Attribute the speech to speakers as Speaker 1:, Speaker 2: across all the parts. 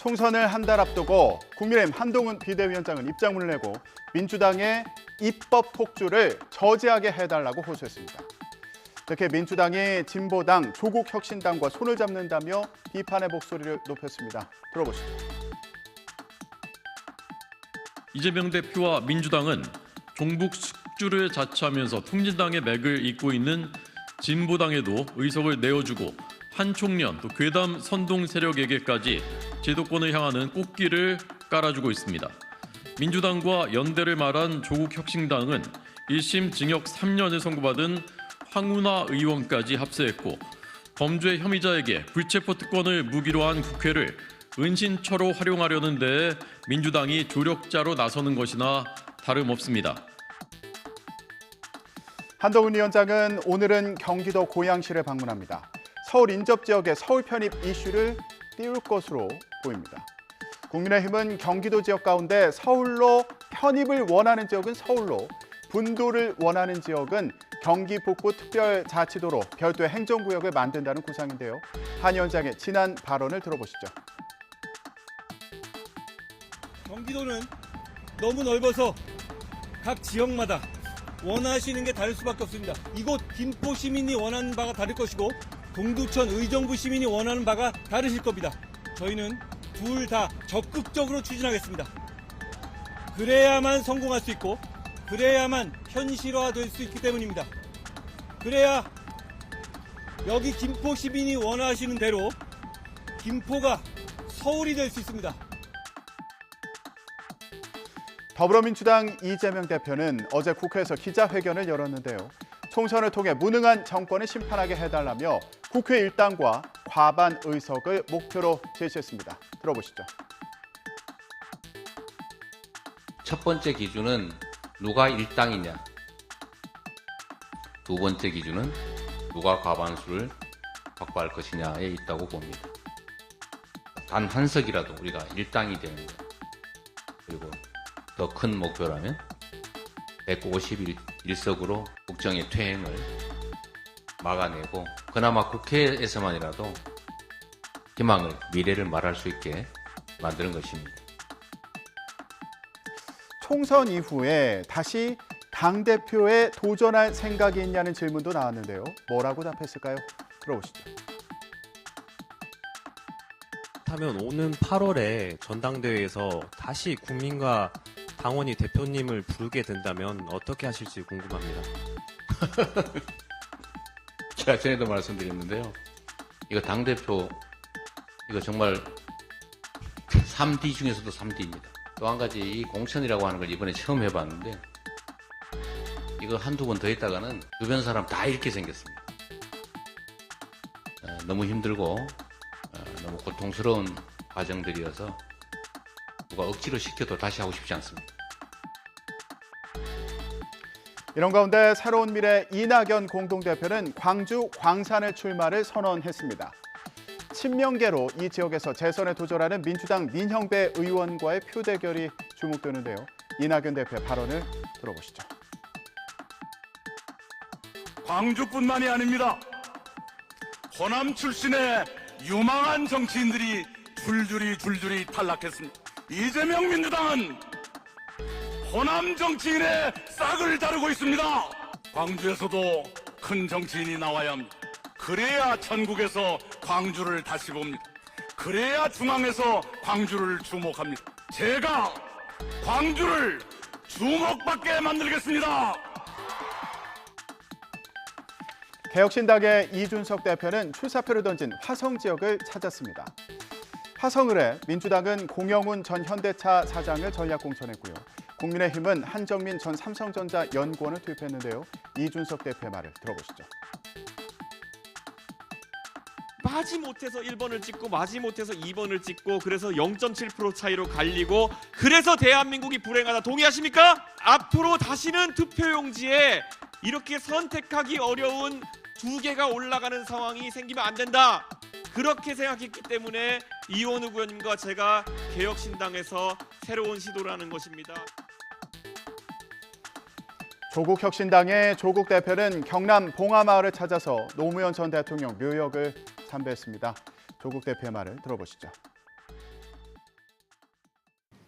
Speaker 1: 총선을 한 달 앞두고 국민의힘 한동훈 비대위원장은 입장문을 내고 민주당의 입법 폭주를 저지하게 해달라고 호소했습니다. 특히 민주당이 진보당, 조국혁신당과 손을 잡는다며 비판의 목소리를 높였습니다. 들어보시죠.
Speaker 2: 이재명 대표와 민주당은 종북 숙주를 자처하면서 통진당의 맥을 잇고 있는 진보당에도 의석을 내어주고 한 총련 또 괴담 선동 세력에게까지 제도권을 향하는 꽃길을 깔아주고 있습니다. 민주당과 연대를 말한 조국혁신당은 1심 징역 3년을 선고받은 황운하 의원까지 합세했고 범죄 혐의자에게 불체포 특권을 무기로 한 국회를 은신처로 활용하려는 데에 민주당이 조력자로 나서는 것이나 다름없습니다.
Speaker 1: 한동훈 위원장은 오늘은 경기도 고양시를 방문합니다. 서울 인접 지역의 서울 편입 이슈를 띄울 것으로 보입니다. 국민의힘은 경기도 지역 가운데 서울로 편입을 원하는 지역은 서울로, 분도를 원하는 지역은 경기 북부 특별자치도로 별도의 행정구역을 만든다는 구상인데요. 한 위원장의 지난 발언을 들어보시죠.
Speaker 3: 경기도는 너무 넓어서 각 지역마다 원하시는 게 다를 수밖에 없습니다. 이곳 김포 시민이 원하는 바가 다를 것이고 동두천 의정부 시민이 원하는 바가 다르실 겁니다. 저희는 둘 다 적극적으로 추진하겠습니다. 그래야만 성공할 수 있고 그래야만 현실화될 수 있기 때문입니다. 그래야 여기 김포 시민이 원하시는 대로 김포가 서울이 될 수 있습니다.
Speaker 1: 더불어민주당 이재명 대표는 어제 국회에서 기자회견을 열었는데요. 총선을 통해 무능한 정권을 심판하게 해달라며 국회 일당과 과반 의석을 목표로 제시했습니다. 들어보시죠.
Speaker 4: 첫 번째 기준은 누가 일당이냐. 두 번째 기준은 누가 과반수를 확보할 것이냐에 있다고 봅니다. 단 한 석이라도 우리가 일당이 되는 것. 그리고 더 큰 목표라면 151석으로 국정의 퇴행을 막아내고 그나마 국회에서만이라도 희망을, 미래를 말할 수 있게 만드는 것입니다.
Speaker 1: 총선 이후에 다시 당대표에 도전할 생각이 있냐는 질문도 나왔는데요. 뭐라고 답했을까요? 들어보시죠.
Speaker 5: 하면 오는 8월에 전당대회에서 다시 국민과 당원이 대표님을 부르게 된다면 어떻게 하실지 궁금합니다.
Speaker 4: 제가 전에도 말씀드렸는데요. 이거 당대표, 이거 정말 3D 중에서도 3D입니다. 또 한 가지 이 공천이라고 하는 걸 이번에 처음 해봤는데 이거 한두 번 더 했다가는 주변 사람 다 잃게 생겼습니다. 너무 힘들고 너무 고통스러운 과정들이어서 누가 억지로 시켜도 다시 하고 싶지 않습니다.
Speaker 1: 이런 가운데 새로운 미래 이낙연 공동대표는 광주 광산을 출마를 선언했습니다. 친명계로 이 지역에서 재선에 도전하는 민주당 민형배 의원과의 표대결이 주목되는데요. 이낙연 대표의 발언을 들어보시죠.
Speaker 6: 광주뿐만이 아닙니다. 호남 출신의 유망한 정치인들이 줄줄이 탈락했습니다. 이재명 민주당은 호남 정치인의 싹을 자르고 있습니다. 광주에서도 큰 정치인이 나와야 합니다. 그래야 전국에서 광주를 다시 봅니다. 그래야 중앙에서 광주를 주목합니다. 제가 광주를 주목받게 만들겠습니다.
Speaker 1: 개혁신당의 이준석 대표는 출사표를 던진 화성 지역을 찾았습니다. 화성을 해 민주당은 공영훈 전 현대차 사장을 전략 공천했고요. 국민의힘은 한정민 전 삼성전자 연구원을 투입했는데요. 이준석 대표의 말을 들어보시죠.
Speaker 7: 마지못해서 1번을 찍고 마지못해서 2번을 찍고 그래서 0.7% 차이로 갈리고 그래서 대한민국이 불행하다 동의하십니까? 앞으로 다시는 투표용지에 이렇게 선택하기 어려운 두 개가 올라가는 상황이 생기면 안 된다. 그렇게 생각했기 때문에 이원욱 의원님과 제가 개혁신당에서 새로운 시도를 하는 것입니다.
Speaker 1: 조국혁신당의 조국 대표는 경남 봉하마을을 찾아서 노무현 전 대통령 묘역을 참배했습니다. 조국 대표의 말을 들어보시죠.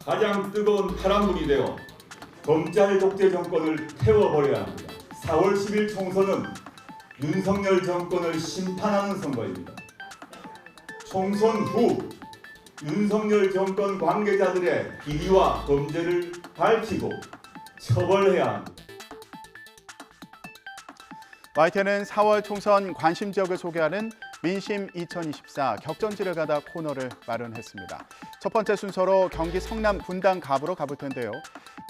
Speaker 8: 가장 뜨거운 파란불이 되어 검찰 독재 정권을 태워버려야 합니다. 4월 10일 총선은 윤석열 정권을 심판하는 선거입니다. 총선 후 윤석열 정권 관계자들의 비리와 범죄를 밝히고 처벌해야 합니다.
Speaker 1: YTN은 4월 총선 관심 지역을 소개하는 민심 2024 격전지를 가다 코너를 마련했습니다. 첫 번째 순서로 경기 성남 분당 갑으로 가볼 텐데요.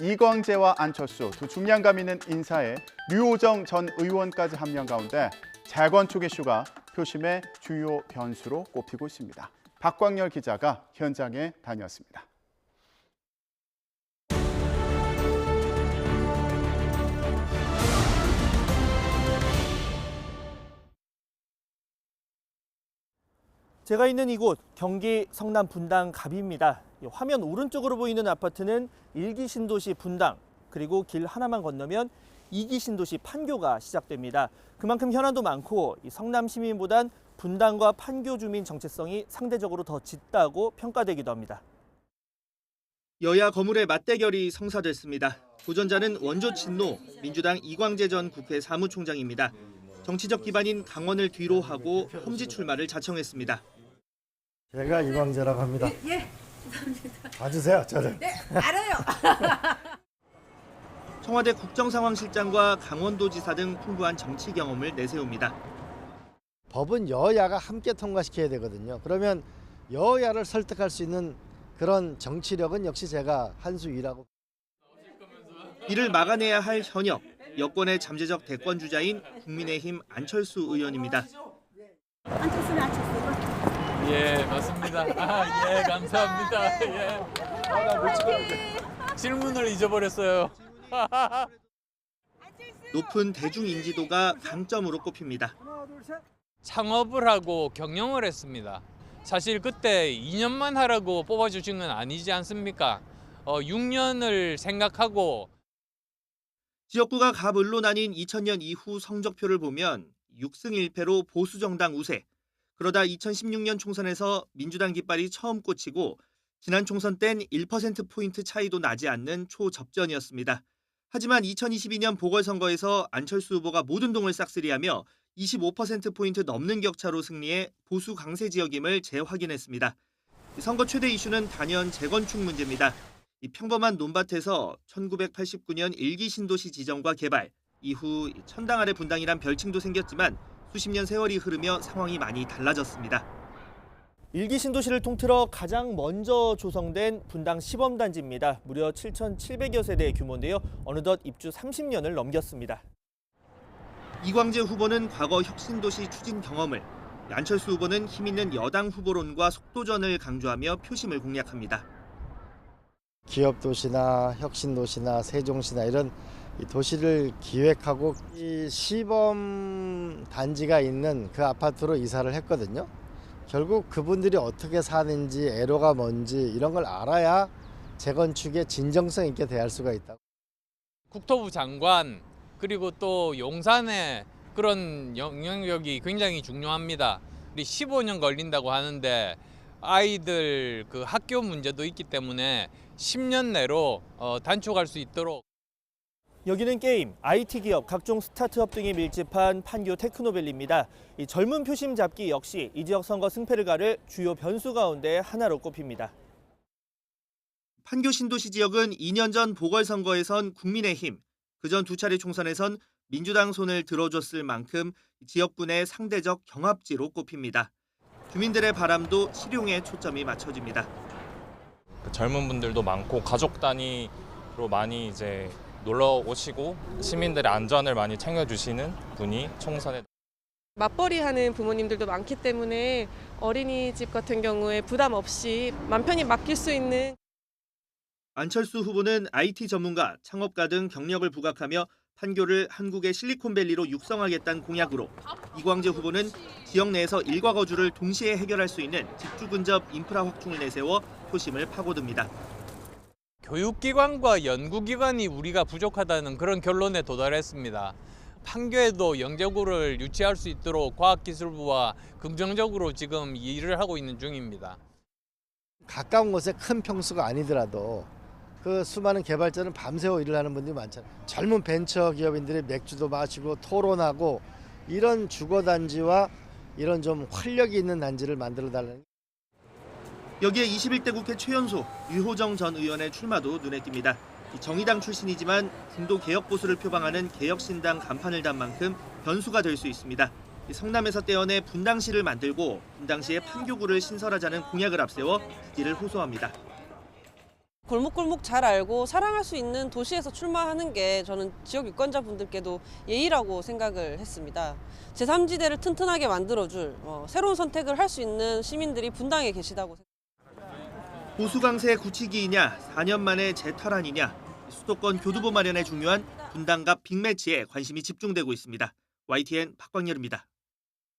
Speaker 1: 이광재와 안철수 두 중량감 있는 인사에 류호정 전 의원까지 합류한 가운데 재건축 이슈가 표심의 주요 변수로 꼽히고 있습니다. 박광열 기자가 현장에 다녀왔습니다.
Speaker 9: 제가 있는 이곳 경기 성남 분당 갑입니다. 화면 오른쪽으로 보이는 아파트는 1기 신도시 분당, 그리고 길 하나만 건너면 2기 신도시 판교가 시작됩니다. 그만큼 현안도 많고 성남 시민보단 분당과 판교 주민 정체성이 상대적으로 더 짙다고 평가되기도 합니다. 여야 거물의 맞대결이 성사됐습니다. 도전자는 원조 친노 민주당 이광재 전 국회 사무총장입니다. 정치적 기반인 강원을 뒤로 하고 험지 출마를 자청했습니다.
Speaker 10: 제가 이광재라고 합니다.
Speaker 11: 예, 감사합니다.
Speaker 10: 봐주세요, 저를.
Speaker 11: 네, 알아요.
Speaker 9: 청와대 국정상황실장과 강원도지사 등 풍부한 정치 경험을 내세웁니다.
Speaker 10: 법은 여야가 함께 통과시켜야 되거든요. 그러면 여야를 설득할 수 있는 그런 정치력은 역시 제가 한 수 위라고.
Speaker 9: 이를 막아내야 할 현역, 여권의 잠재적 대권 주자인 국민의힘 안철수 의원입니다.
Speaker 11: 안철수는 안철수.
Speaker 12: 예, 맞습니다. 예, 감사합니다. 예. 질문을 잊어버렸어요.
Speaker 9: 높은 대중 인지도가 강점으로 꼽힙니다.
Speaker 12: 창업을 하고 경영을 했습니다. 사실 그때 2년만 하라고 뽑아주신 건 아니지 않습니까? 6년을 생각하고.
Speaker 9: 지역구가 갑을로 나뉜 2000년 이후 성적표를 보면 6승 1패로 보수정당 우세. 그러다 2016년 총선에서 민주당 깃발이 처음 꽂히고 지난 총선 땐 1%포인트 차이도 나지 않는 초접전이었습니다. 하지만 2022년 보궐선거에서 안철수 후보가 모든 동을 싹쓸이하며 25%포인트 넘는 격차로 승리해 보수 강세 지역임을 재확인했습니다. 선거 최대 이슈는 단연 재건축 문제입니다. 이 평범한 논밭에서 1989년 1기 신도시 지정과 개발, 이후 천당 아래 분당이란 별칭도 생겼지만 수십 년 세월이 흐르며 상황이 많이 달라졌습니다. 1기 신도시를 통틀어 가장 먼저 조성된 분당 시범단지입니다. 무려 7,700여 세대의 규모인데요. 어느덧 입주 30년을 넘겼습니다. 이광재 후보는 과거 혁신도시 추진 경험을, 안철수 후보는 힘있는 여당 후보론과 속도전을 강조하며 표심을 공략합니다.
Speaker 10: 기업도시나 혁신도시나 세종시나 이런 도시를 기획하고 이 시범 단지가 있는 그 아파트로 이사를 했거든요. 결국 그분들이 어떻게 사는지 애로가 뭔지 이런 걸 알아야 재건축에 진정성 있게 대할 수가 있다.
Speaker 12: 국토부 장관 그리고 또 용산의 그런 영향력이 굉장히 중요합니다. 우리 15년 걸린다고 하는데 아이들 그 학교 문제도 있기 때문에 10년 내로 단축할 수 있도록.
Speaker 9: 여기는 게임, IT 기업, 각종 스타트업 등이 밀집한 판교 테크노밸리입니다. 이 젊은 표심 잡기 역시 이 지역 선거 승패를 가를 주요 변수 가운데 하나로 꼽힙니다. 판교 신도시 지역은 2년 전 보궐선거에선 국민의힘, 그전 두 차례 총선에선 민주당 손을 들어줬을 만큼 지역군의 상대적 경합지로 꼽힙니다. 주민들의 바람도 실용에 초점이 맞춰집니다.
Speaker 13: 젊은 분들도 많고 가족 단위로 많이 이제 놀러 오시고 시민들의 안전을 많이 챙겨주시는 분이 총선에.
Speaker 14: 맞벌이 하는 부모님들도 많기 때문에 어린이집 같은 경우에 부담 없이 맘 편히 맡길 수 있는.
Speaker 9: 안철수 후보는 IT 전문가, 창업가 등 경력을 부각하며 판교를 한국의 실리콘밸리로 육성하겠다는 공약으로, 이광재 후보는 지역 내에서 일과 거주를 동시에 해결할 수 있는 직주 근접 인프라 확충을 내세워 표심을 파고듭니다.
Speaker 12: 교육기관과 연구기관이 우리가 부족하다는 그런 결론에 도달했습니다. 판교에도 영재구를 유치할 수 있도록 과학기술부와 긍정적으로 지금 일을 하고 있는 중입니다.
Speaker 10: 가까운 곳에 큰 평수가 아니더라도 그 수많은 개발자는 밤새워 일을 하는 분들이 많잖아요. 젊은 벤처 기업인들이 맥주도 마시고 토론하고 이런 주거단지와 이런 좀 활력이 있는 단지를 만들어 달라는.
Speaker 9: 여기에 21대 국회 최연소 유호정 전 의원의 출마도 눈에 띕니다. 정의당 출신이지만 중도 개혁 보수를 표방하는 개혁신당 간판을 단 만큼 변수가 될 수 있습니다. 성남에서 떼어내 분당시를 만들고 분당시에 판교구를 신설하자는 공약을 앞세워 그 길을 호소합니다.
Speaker 14: 골목골목 잘 알고 사랑할 수 있는 도시에서 출마하는 게 저는 지역 유권자분들께도 예의라고 생각을 했습니다. 제3지대를 튼튼하게 만들어줄 새로운 선택을 할 수 있는 시민들이 분당에 계시다고 생각합니다.
Speaker 9: 보수 강세 굳히기이냐 4년 만에 재탈환이냐 수도권 교두보 마련에 중요한 분당갑 빅매치에 관심이 집중되고 있습니다. YTN 박광열입니다.